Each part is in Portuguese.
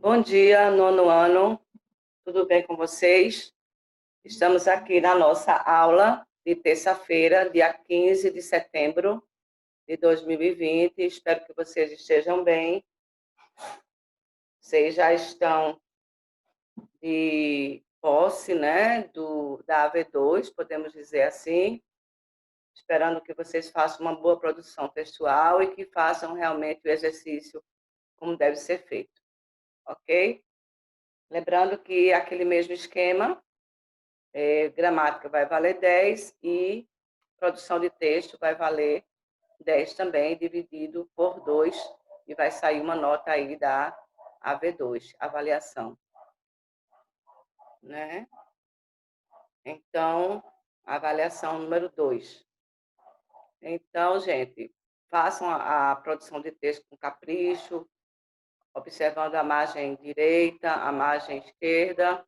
Bom dia, nono ano, tudo bem com vocês? Estamos aqui na nossa aula de terça-feira, dia 15 de setembro de 2020. Espero que vocês estejam bem. Vocês já estão de posse, né, da AV2, podemos dizer assim, esperando que vocês façam uma boa produção textual e que façam realmente o exercício como deve ser feito, ok? Lembrando que aquele mesmo esquema, gramática vai valer 10 e produção de texto vai valer 10 também, dividido por 2, e vai sair uma nota aí da AV2, avaliação. Né? Então, avaliação número 2. Então, gente, façam a produção de texto com capricho, observando a margem direita, a margem esquerda,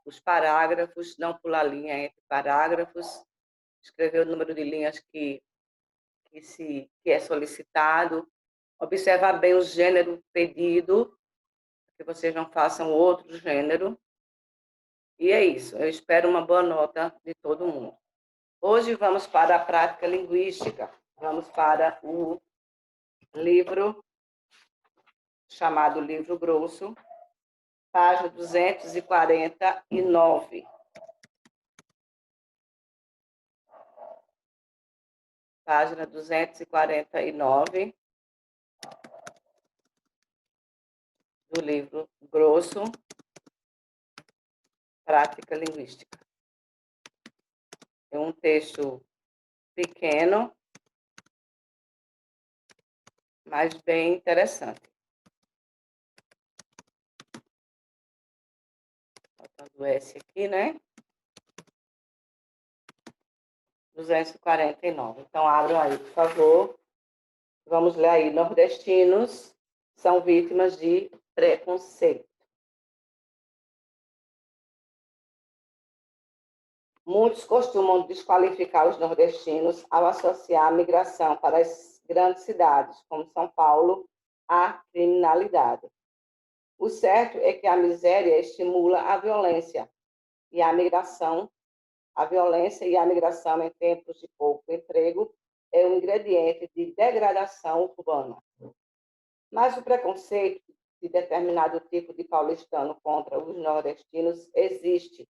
os parágrafos, não pular linha entre parágrafos, escrever o número de linhas que é solicitado, observar bem o gênero pedido, que vocês não façam outro gênero. E é isso, eu espero uma boa nota de todo mundo. Hoje vamos para a prática linguística, vamos para o livro chamado Livro Grosso, página 249. Página 249 do livro Grosso, Prática Linguística. É um texto pequeno, mas bem interessante. Faltando o S aqui, né? 249. Então, abram aí, por favor. Vamos ler aí. Nordestinos são vítimas de preconceito. Muitos costumam desqualificar os nordestinos ao associar a migração para as grandes cidades, como São Paulo, à criminalidade. O certo é que a miséria estimula a violência e a migração. A violência e a migração em tempos de pouco emprego é um ingrediente de degradação urbana. Mas o preconceito de determinado tipo de paulistano contra os nordestinos existe.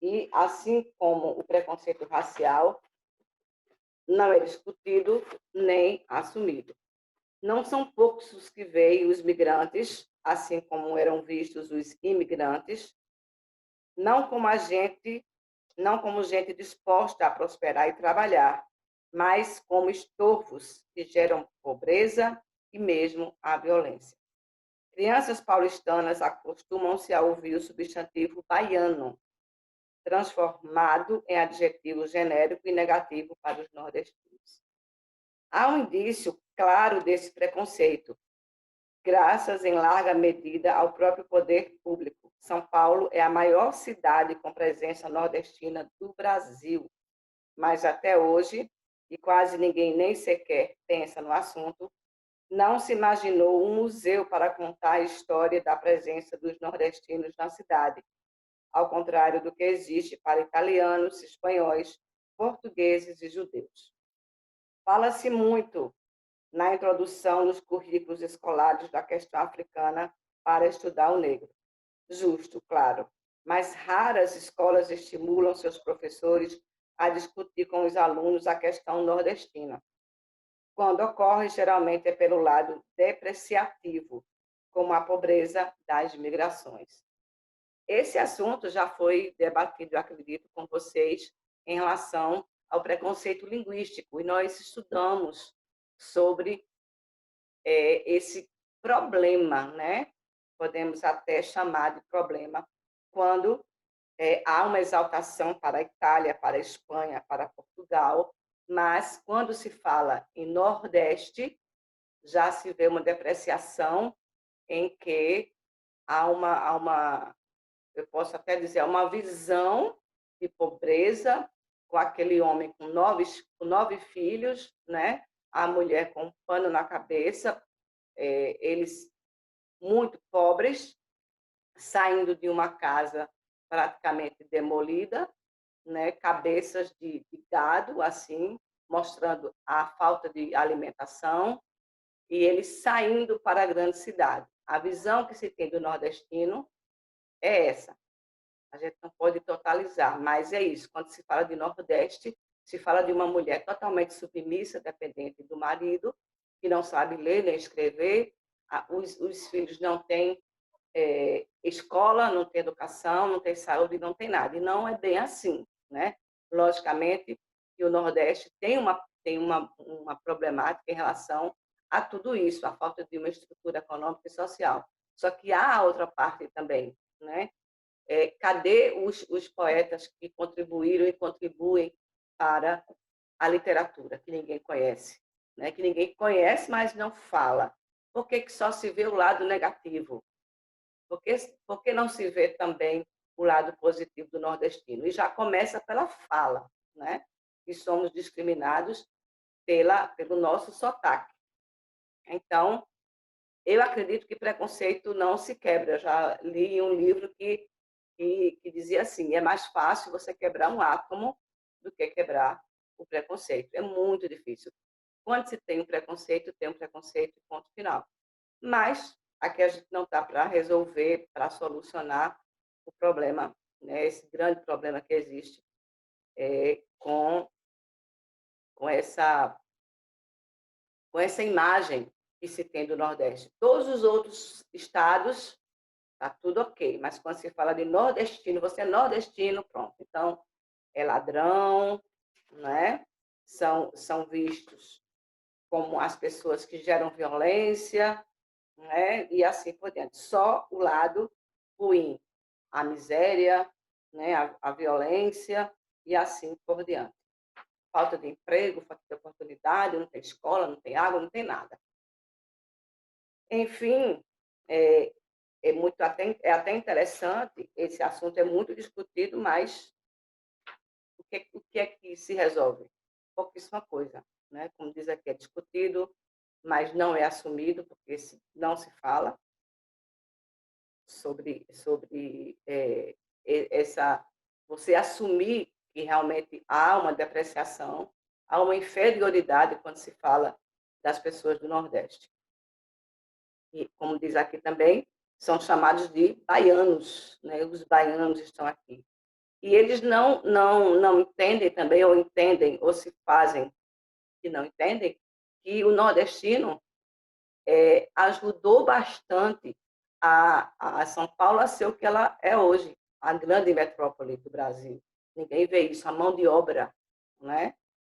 E, assim como o preconceito racial, não é discutido nem assumido. Não são poucos os que veem os migrantes, assim como eram vistos os imigrantes, não como gente disposta a prosperar e trabalhar, mas como estorvos que geram pobreza e mesmo a violência. Crianças paulistanas acostumam-se a ouvir o substantivo baiano, transformado em adjetivo genérico e negativo para os nordestinos. Há um indício claro desse preconceito, graças em larga medida ao próprio poder público. São Paulo é a maior cidade com presença nordestina do Brasil, mas até hoje, e quase ninguém nem sequer pensa no assunto, não se imaginou um museu para contar a história da presença dos nordestinos na cidade, ao contrário do que existe para italianos, espanhóis, portugueses e judeus. Fala-se muito na introdução nos currículos escolares da questão africana para estudar o negro. Justo, claro, mas raras escolas estimulam seus professores a discutir com os alunos a questão nordestina. Quando ocorre, geralmente é pelo lado depreciativo, como a pobreza das migrações. Esse assunto já foi debatido, eu acredito, com vocês em relação ao preconceito linguístico, e nós estudamos sobre esse problema, né? Podemos até chamar de problema, quando há uma exaltação para a Itália, para a Espanha, para Portugal, mas quando se fala em Nordeste, já se vê uma depreciação em que há uma eu posso até dizer, uma visão de pobreza, com aquele homem com 9 filhos, né? A mulher com um pano na cabeça, eles muito pobres, saindo de uma casa praticamente demolida, né, cabeças de gado, assim, mostrando a falta de alimentação, e eles saindo para a grande cidade. A visão que se tem do nordestino é essa. A gente não pode totalizar, mas é isso. Quando se fala de Nordeste, se fala de uma mulher totalmente submissa, dependente do marido, que não sabe ler nem escrever, os filhos não têm escola, não têm educação, não têm saúde, não tem nada. E não é bem assim, né? Logicamente que o Nordeste tem uma problemática em relação a tudo isso, a falta de uma estrutura econômica e social. Só que há a outra parte também, né? Cadê os poetas que contribuíram e contribuem para a literatura, que ninguém conhece, né? Que ninguém conhece, mas não fala? Por que só se vê o lado negativo? Por que não se vê também o lado positivo do nordestino? E já começa pela fala, né? Que somos discriminados pelo nosso sotaque. Então, eu acredito que preconceito não se quebra. Eu já li um livro que dizia assim: é mais fácil você quebrar um átomo do que quebrar o preconceito. É muito difícil. Quando se tem um preconceito, ponto final. Mas aqui a gente não está para resolver, para solucionar o problema, né? Esse grande problema que existe com, com, essa, com essa imagem que se tem do Nordeste. Todos os outros estados, está tudo ok, mas quando se fala de nordestino, você é nordestino, pronto. Então, é ladrão, né? São vistos como as pessoas que geram violência, né? E assim por diante. Só o lado ruim, a miséria, né? A violência e assim por diante. Falta de emprego, falta de oportunidade, não tem escola, não tem água, não tem nada. Enfim, é, é até interessante, esse assunto é muito discutido, mas o que é que se resolve? Pouquíssima coisa, né? Como diz aqui, é discutido, mas não é assumido, porque não se fala sobre essa... Você assumir que realmente há uma depreciação, há uma inferioridade quando se fala das pessoas do Nordeste. E, como diz aqui também, são chamados de baianos, né? Os baianos estão aqui. E eles não entendem também, ou entendem, ou se fazem que não entendem, que o nordestino ajudou bastante a São Paulo a ser o que ela é hoje, a grande metrópole do Brasil. Ninguém vê isso, a mão de obra, né?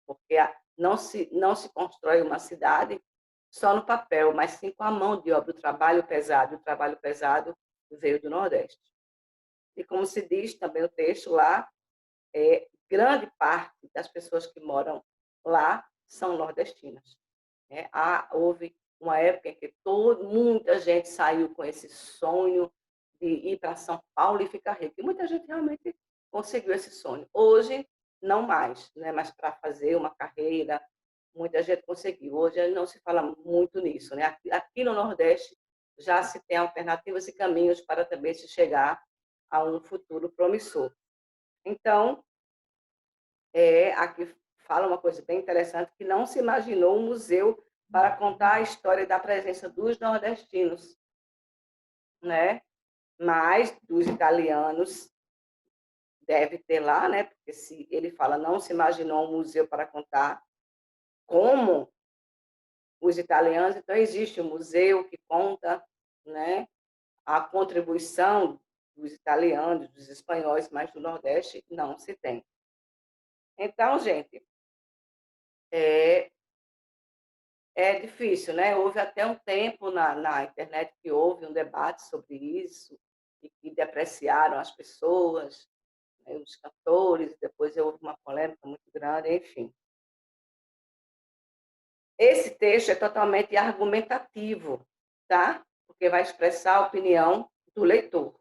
Porque não se constrói uma cidade só no papel, mas sim com a mão de obra, o trabalho pesado. O trabalho pesado veio do Nordeste. E como se diz também o texto lá, grande parte das pessoas que moram lá são nordestinas. Houve uma época em que muita gente saiu com esse sonho de ir para São Paulo e ficar rico. E muita gente realmente conseguiu esse sonho. Hoje, não mais, né? Mas para fazer uma carreira, muita gente conseguiu. Hoje não se fala muito nisso, né? Aqui no Nordeste já se tem alternativas e caminhos para também se chegar a um futuro promissor. Então, aqui fala uma coisa bem interessante, que não se imaginou um museu para contar a história da presença dos nordestinos, né? Mas dos italianos deve ter lá, né? Porque se ele fala não se imaginou um museu para contar como os italianos, então existe um museu que conta, né, a contribuição dos italianos, dos espanhóis, mas do Nordeste não se tem. Então, gente, é difícil, né? Houve até um tempo na internet que houve um debate sobre isso, e que depreciaram as pessoas, né, os cantores, depois houve uma polêmica muito grande, enfim. Esse texto é totalmente argumentativo, tá? Porque vai expressar a opinião do leitor,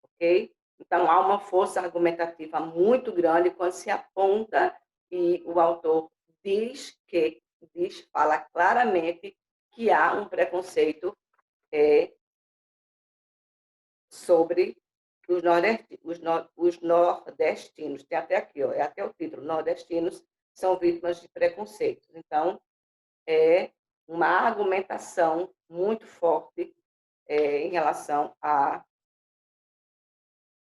ok? Então, há uma força argumentativa muito grande quando se aponta e o autor fala claramente que há um preconceito sobre os nordestinos. Tem até aqui, ó, é até o título, nordestinos são vítimas de preconceitos. Então, é uma argumentação muito forte em relação a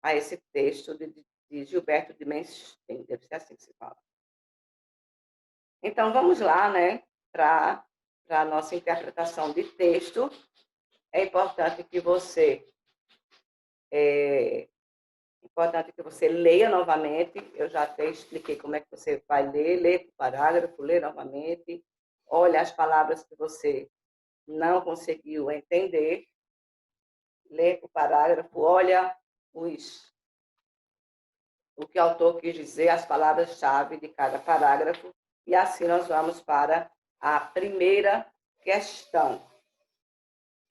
esse texto de Gilberto de Menstein, deve ser assim que se fala. Então, vamos lá, né, para a nossa interpretação de texto. É importante que você leia novamente. Eu já até expliquei como é que você vai ler o parágrafo, lê novamente, olha as palavras que você não conseguiu entender, lê o parágrafo, olha o que o autor quis dizer, as palavras-chave de cada parágrafo, e assim nós vamos para a primeira questão,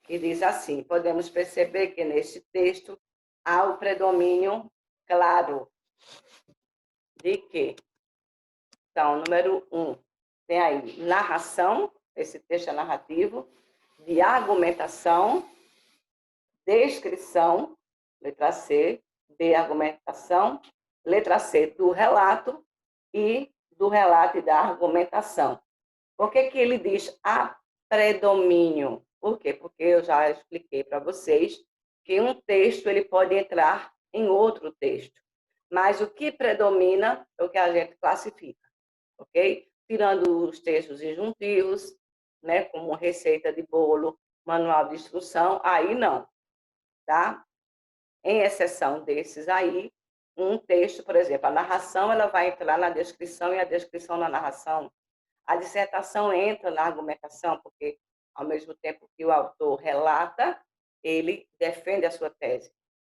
que diz assim: podemos perceber que neste texto há o predomínio claro de que? Então, número 1, tem aí narração, esse texto é narrativo, de argumentação, descrição, letra C, B, argumentação, letra C, do relato e da argumentação. Por que ele diz a predomínio? Por quê? Porque eu já expliquei para vocês que um texto ele pode entrar em outro texto, mas o que predomina é o que a gente classifica, ok? Tirando os textos injuntivos, né, como receita de bolo, manual de instrução, aí não, tá? Em exceção desses aí, um texto, por exemplo, a narração ela vai entrar na descrição e a descrição na narração. A dissertação entra na argumentação, porque, ao mesmo tempo que o autor relata, ele defende a sua tese.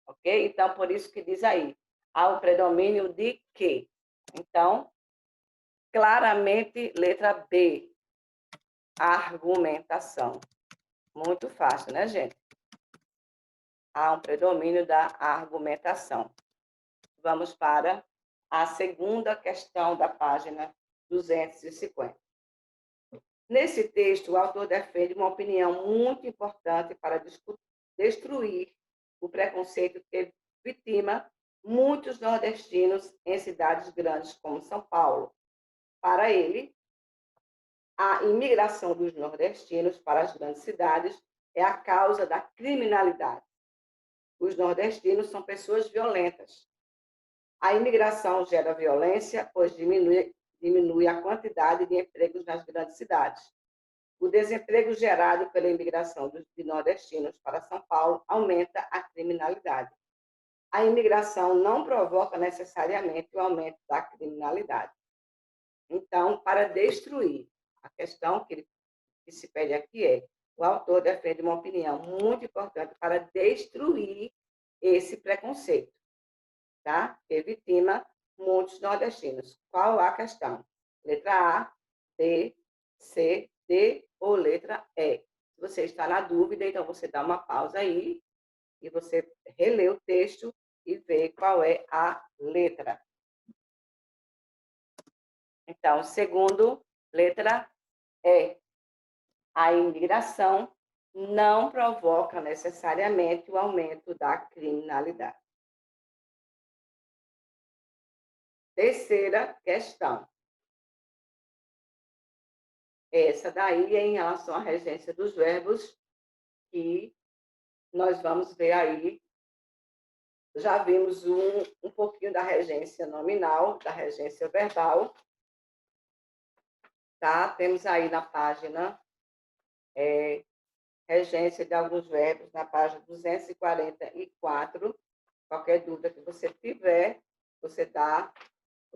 Ok? Então, por isso que diz aí, há o predomínio de quê? Então, claramente, letra B, argumentação. Muito fácil, né, gente? Há um predomínio da argumentação. Vamos para a segunda questão da página 250. Nesse texto, o autor defende uma opinião muito importante para destruir o preconceito que vitima muitos nordestinos em cidades grandes como São Paulo. Para ele, a imigração dos nordestinos para as grandes cidades é a causa da criminalidade. Os nordestinos são pessoas violentas. A imigração gera violência, pois diminui a quantidade de empregos nas grandes cidades. O desemprego gerado pela imigração de nordestinos para São Paulo aumenta a criminalidade. A imigração não provoca necessariamente o aumento da criminalidade. Então, para destruir, a questão que se pede aqui é: o autor defende uma opinião muito importante para destruir esse preconceito, tá? Que vitima muitos nordestinos. Qual a questão? Letra A, B, C, D ou letra E? Se você está na dúvida, então você dá uma pausa aí e você relê o texto e vê qual é a letra. Então, segundo, letra E. A imigração não provoca necessariamente o aumento da criminalidade. Terceira questão. Essa daí é em relação à regência dos verbos, que nós vamos ver aí. Já vimos um pouquinho da regência nominal, da regência verbal. Tá? Temos aí na página regência de alguns verbos, na página 244. Qualquer dúvida que você tiver, você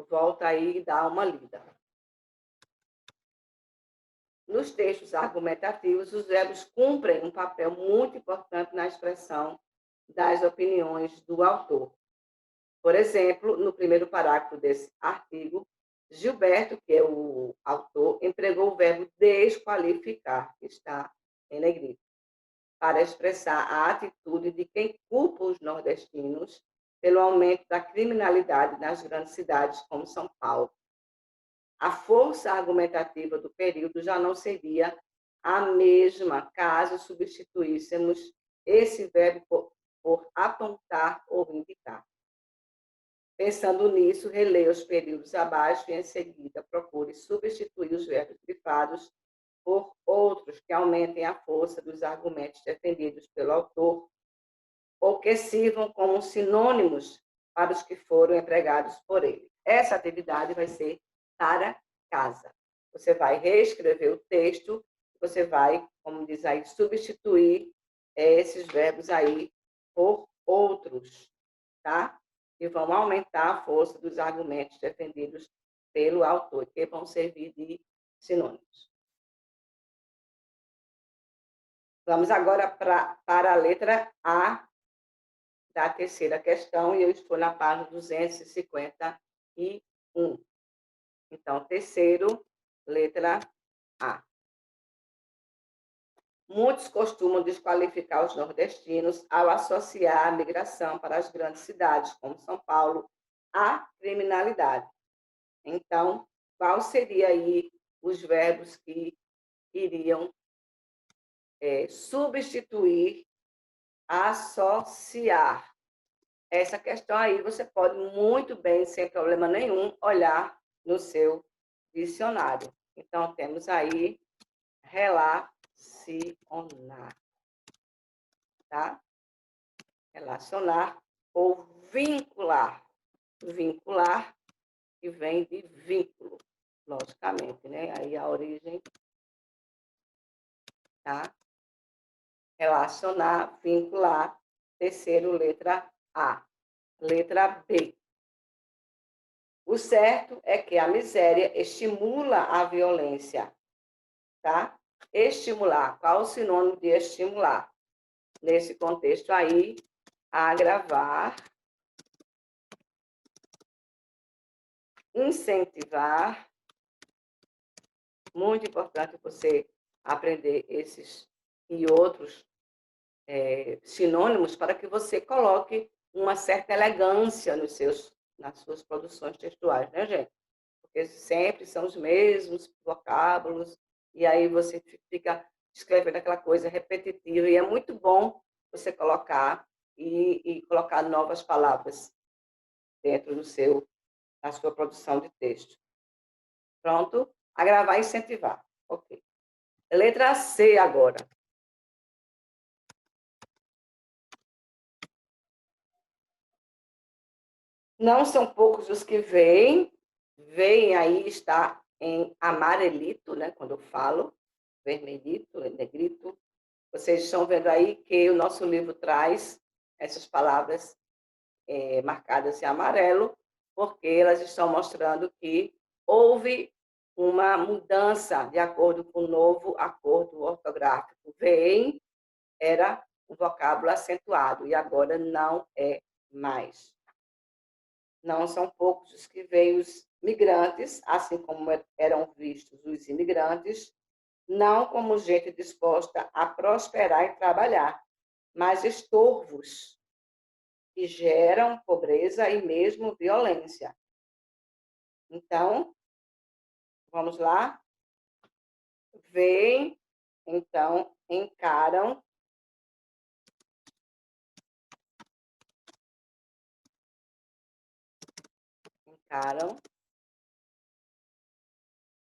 volta aí e dá uma lida. Nos textos argumentativos, os verbos cumprem um papel muito importante na expressão das opiniões do autor. Por exemplo, no primeiro parágrafo desse artigo, Gilberto, que é o autor, empregou o verbo desqualificar, que está em negrito, para expressar a atitude de quem culpa os nordestinos pelo aumento da criminalidade nas grandes cidades como São Paulo. A força argumentativa do período já não seria a mesma caso substituíssemos esse verbo por apontar ou indicar. Pensando nisso, releia os períodos abaixo e, em seguida, procure substituir os verbos grifados por outros que aumentem a força dos argumentos defendidos pelo autor ou que sirvam como sinônimos para os que foram empregados por ele. Essa atividade vai ser para casa. Você vai reescrever o texto, você vai, como diz aí, substituir esses verbos aí por outros, tá? E vão aumentar a força dos argumentos defendidos pelo autor, que vão servir de sinônimos. Vamos agora para a letra A da terceira questão, e eu estou na página 251. Então, terceiro, letra A. Muitos costumam desqualificar os nordestinos ao associar a migração para as grandes cidades, como São Paulo, à criminalidade. Então, qual seria aí os verbos que iriam substituir, associar? Essa questão aí você pode muito bem, sem problema nenhum, olhar no seu dicionário. Então, temos aí relacionar, tá? Relacionar ou vincular. Vincular, que vem de vínculo, logicamente, né? Aí a origem, tá? Relacionar, vincular. Terceiro, letra A. Letra B. O certo é que a miséria estimula a violência, tá? Estimular. Qual o sinônimo de estimular? Nesse contexto aí, agravar, incentivar. Muito importante você aprender esses e outros sinônimos para que você coloque uma certa elegância nas suas produções textuais, né, gente? Porque sempre são os mesmos vocábulos, e aí você fica escrevendo aquela coisa repetitiva, e é muito bom você colocar e colocar novas palavras dentro da sua produção de texto. Pronto? Agravar e incentivar. Ok. Letra C agora. Não são poucos os que veem aí, está em amarelito, né? Quando eu falo, vermelhito, negrito. Vocês estão vendo aí que o nosso livro traz essas palavras marcadas em amarelo, porque elas estão mostrando que houve uma mudança de acordo com o novo acordo ortográfico. Veem era um vocábulo acentuado e agora não é mais. Não são poucos os que veem os migrantes, assim como eram vistos os imigrantes, não como gente disposta a prosperar e trabalhar, mas estorvos que geram pobreza e mesmo violência. Então, vamos lá? Veem, então, encaram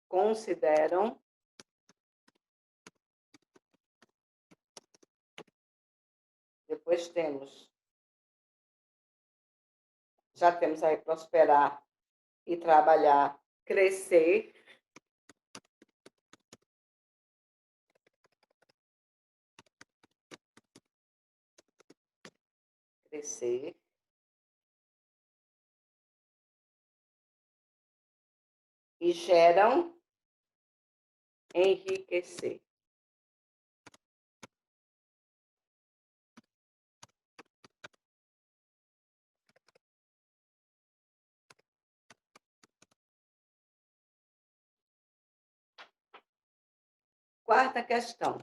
consideram, depois já temos aí prosperar e trabalhar, crescer, e geram enriquecer. Quarta questão.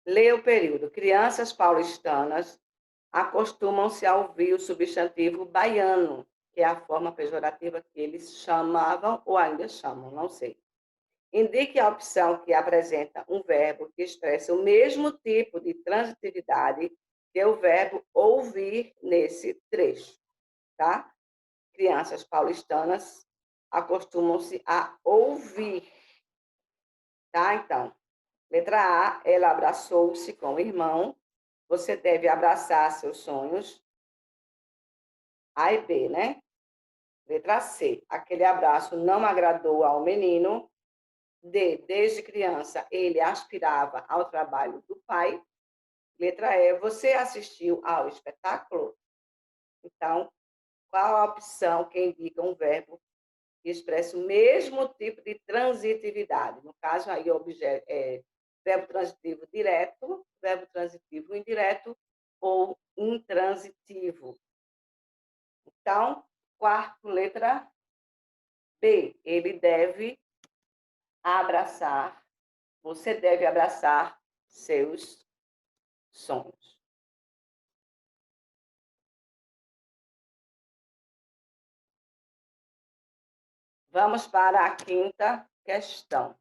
Leia o período. Crianças paulistanas acostumam-se a ouvir o substantivo baiano, que é a forma pejorativa que eles chamavam ou ainda chamam, não sei. Indique a opção que apresenta um verbo que expressa o mesmo tipo de transitividade que o verbo ouvir nesse trecho, tá? Crianças paulistanas acostumam-se a ouvir, tá? Então, letra A, ela abraçou-se com o irmão. Você deve abraçar seus sonhos. A e B, né? Letra C, aquele abraço não agradou ao menino. D, desde criança ele aspirava ao trabalho do pai. Letra E, você assistiu ao espetáculo? Então, qual a opção que indica um verbo que expressa o mesmo tipo de transitividade? No caso, aí, verbo transitivo direto, verbo transitivo indireto ou intransitivo. Então, quarto, letra B, ele deve abraçar, você deve abraçar seus sonhos. Vamos para a quinta questão.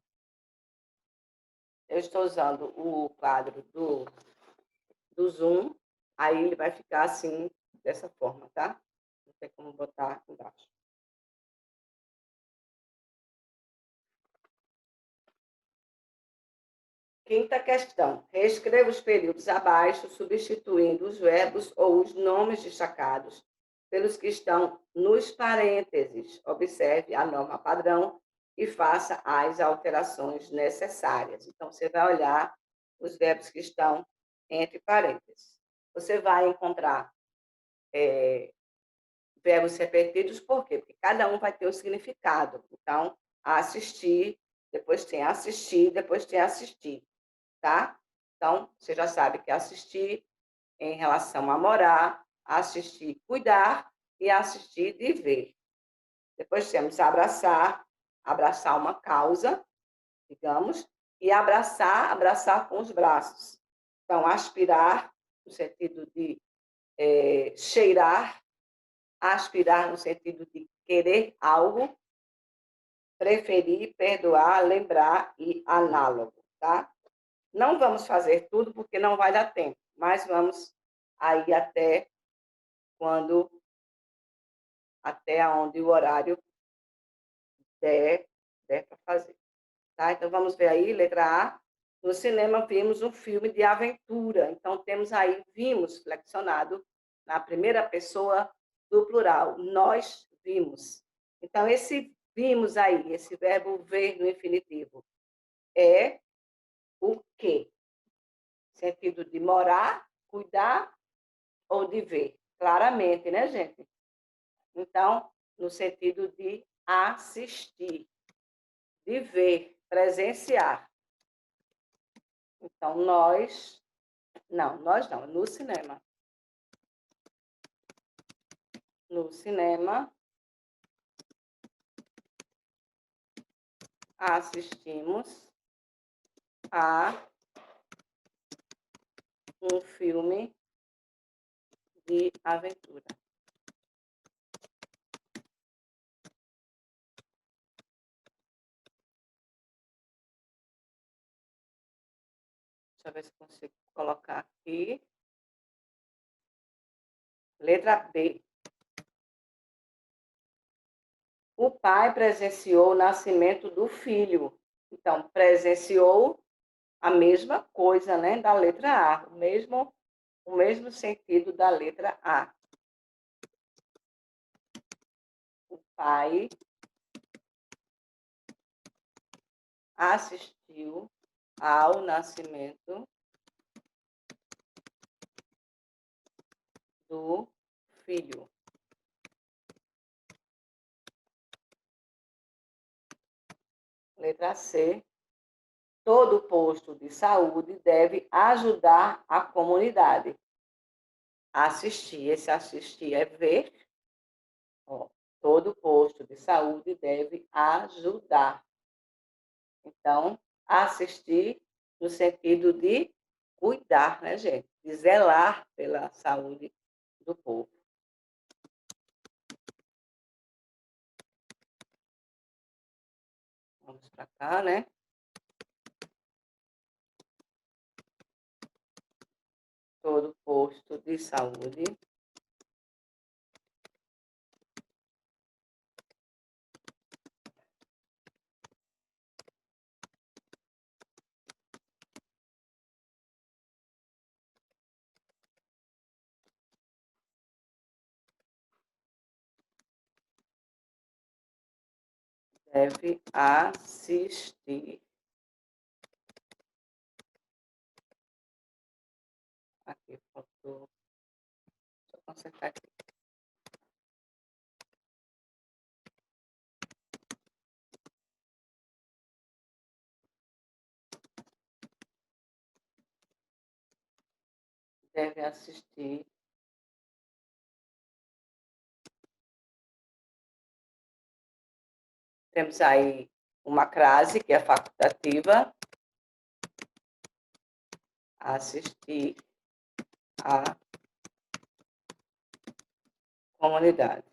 Eu estou usando o quadro do Zoom, aí ele vai ficar assim, dessa forma, tá? Não tem como botar embaixo. Quinta questão. Reescreva os períodos abaixo, substituindo os verbos ou os nomes destacados pelos que estão nos parênteses. Observe a norma padrão e faça as alterações necessárias. Então, você vai olhar os verbos que estão entre parênteses. Você vai encontrar verbos repetidos, por quê? Porque cada um vai ter o significado. Então, assistir, depois tem assistir, depois tem assistir, tá? Então, você já sabe que assistir em relação a morar, assistir, cuidar e assistir de ver. Depois temos abraçar, abraçar uma causa, digamos, e abraçar com os braços. Então, aspirar, no sentido de cheirar, aspirar no sentido de querer algo, preferir, perdoar, lembrar e análogo, tá? Não vamos fazer tudo porque não vai dar tempo, mas vamos aí até onde o horário der para fazer. Tá? Então, vamos ver aí, letra A. No cinema, vimos um filme de aventura. Então, temos aí, vimos, flexionado na primeira pessoa do plural. Nós vimos. Então, esse vimos aí, esse verbo ver no infinitivo, é o quê? Sentido de morar, cuidar ou de ver? Claramente, né, gente? Então, no sentido de assistir, de ver, presenciar. Então, nós não, no cinema. No cinema, assistimos a um filme de aventura. Deixa eu ver se consigo colocar aqui. Letra B. O pai presenciou o nascimento do filho. Então, presenciou a mesma coisa, né, da letra A, o mesmo sentido da letra A. O pai assistiu ao nascimento do filho. Letra C. Todo posto de saúde deve ajudar a comunidade. Assistir, esse assistir é ver. Ó, todo posto de saúde deve ajudar. Então, assistir no sentido de cuidar, né, gente? De zelar pela saúde do povo. Vamos para cá, né? Todo posto de saúde deve assistir. Aqui, faltou. Deixa eu consertar aqui. Deve assistir. Temos aí uma crase que é facultativa. Assistir à comunidade.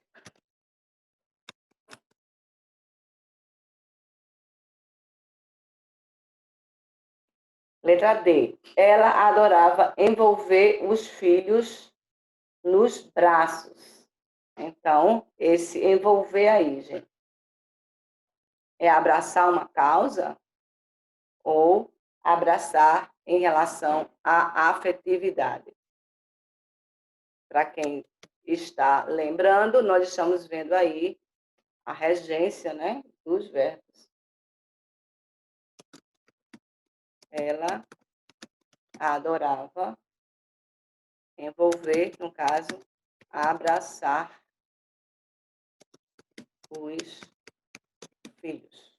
Letra D. Ela adorava envolver os filhos nos braços. Então, esse envolver aí, gente, é abraçar uma causa ou abraçar em relação à afetividade. Para quem está lembrando, nós estamos vendo aí a regência, né, dos verbos. Ela adorava envolver, no caso, abraçar os filhos.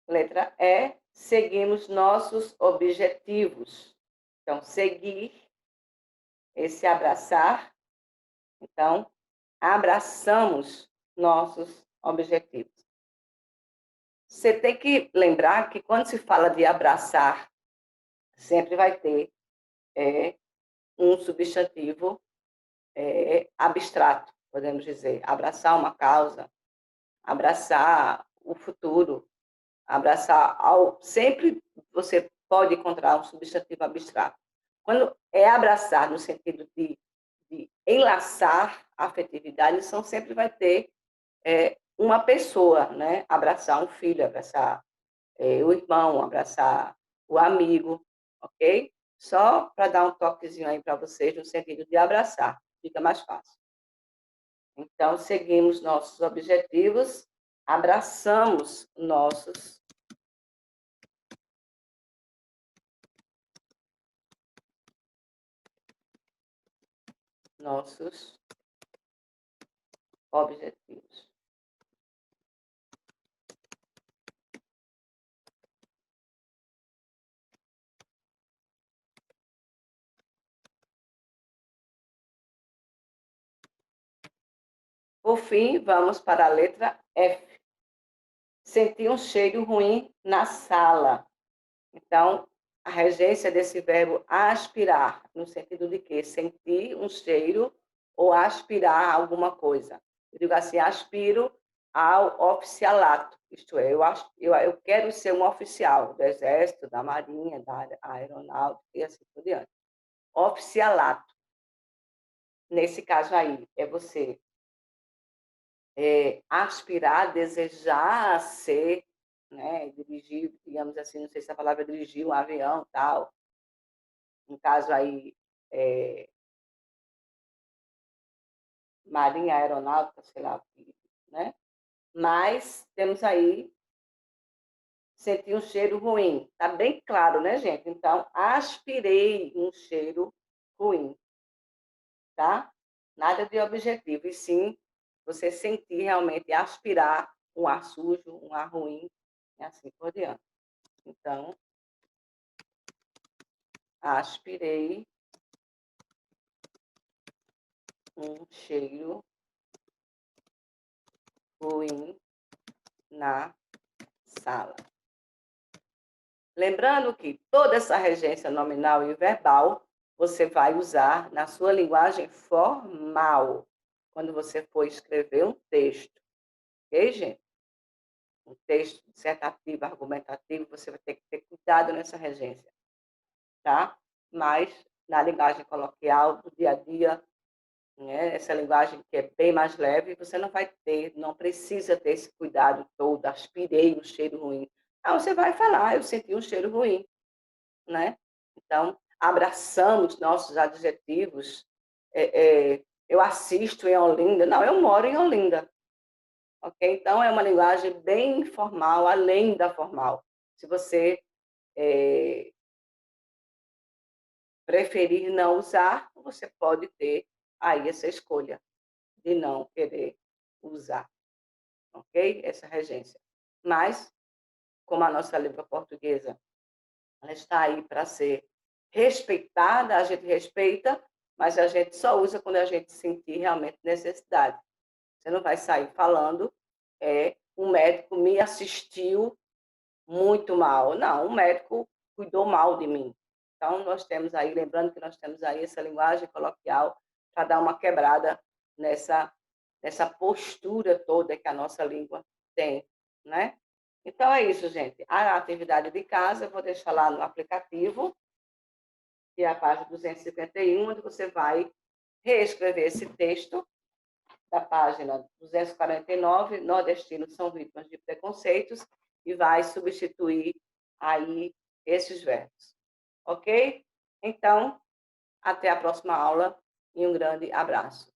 Letra E, seguimos nossos objetivos. Então, seguir, esse abraçar. Então, abraçamos nossos objetivos. Você tem que lembrar que quando se fala de abraçar, sempre vai ter um substantivo abstrato, podemos dizer. Abraçar uma causa, abraçar o futuro, abraçar ao... Sempre você pode encontrar um substantivo abstrato. Quando é abraçar no sentido de enlaçar a afetividade, então sempre vai ter uma pessoa, né? Abraçar um filho, abraçar o irmão, abraçar o amigo, ok? Só para dar um toquezinho aí para vocês no sentido de abraçar, fica mais fácil. Então, seguimos nossos objetivos, abraçamos nossos objetivos. Por fim, vamos para a letra F. Sentir um cheiro ruim na sala. Então, a regência desse verbo aspirar, no sentido de quê? Sentir um cheiro ou aspirar alguma coisa. Eu digo assim, aspiro ao oficialato, isto é, eu quero ser um oficial do Exército, da Marinha, da Aeronáutica e assim por diante. Oficialato, nesse caso aí, é você aspirar, desejar ser, né, dirigir, digamos assim, não sei se a palavra é dirigir um avião, tal. No caso aí, Marinha Aeronáutica, sei lá, né? Mas temos aí sentir um cheiro ruim. Tá bem claro, né, gente? Então, aspirei um cheiro ruim, tá? Nada de objetivo, e sim você sentir realmente, aspirar um ar sujo, um ar ruim, e assim por diante. Então, aspirei um cheiro ruim na sala. Lembrando que toda essa regência nominal e verbal, você vai usar na sua linguagem formal, quando você for escrever um texto. Ok, gente? Um texto dissertativo, argumentativo, você vai ter que ter cuidado nessa regência, tá? Mas na linguagem coloquial, do dia a dia, né, essa linguagem que é bem mais leve, você não vai ter, não precisa ter esse cuidado todo, aspirei um cheiro ruim. Não, você vai falar, eu senti um cheiro ruim, né? Então, abraçamos nossos adjetivos. Eu assisto em Olinda. Não, eu moro em Olinda. Ok? Então, é uma linguagem bem informal, além da formal. Se você preferir não usar, você pode ter aí essa escolha de não querer usar, ok? Essa regência. Mas, como a nossa língua portuguesa ela está aí para ser respeitada, a gente respeita, mas a gente só usa quando a gente sentir realmente necessidade. Você não vai sair falando, um médico me assistiu muito mal. Não, o médico cuidou mal de mim. Então, nós temos aí, lembrando que nós temos aí essa linguagem coloquial para dar uma quebrada nessa postura toda que a nossa língua tem, né? Então, é isso, gente. A atividade de casa, eu vou deixar lá no aplicativo, que é a página 251, onde você vai reescrever esse texto da página 249, nordestinos são vítimas de preconceitos, e vai substituir aí esses verbos. Ok? Então, até a próxima aula e um grande abraço.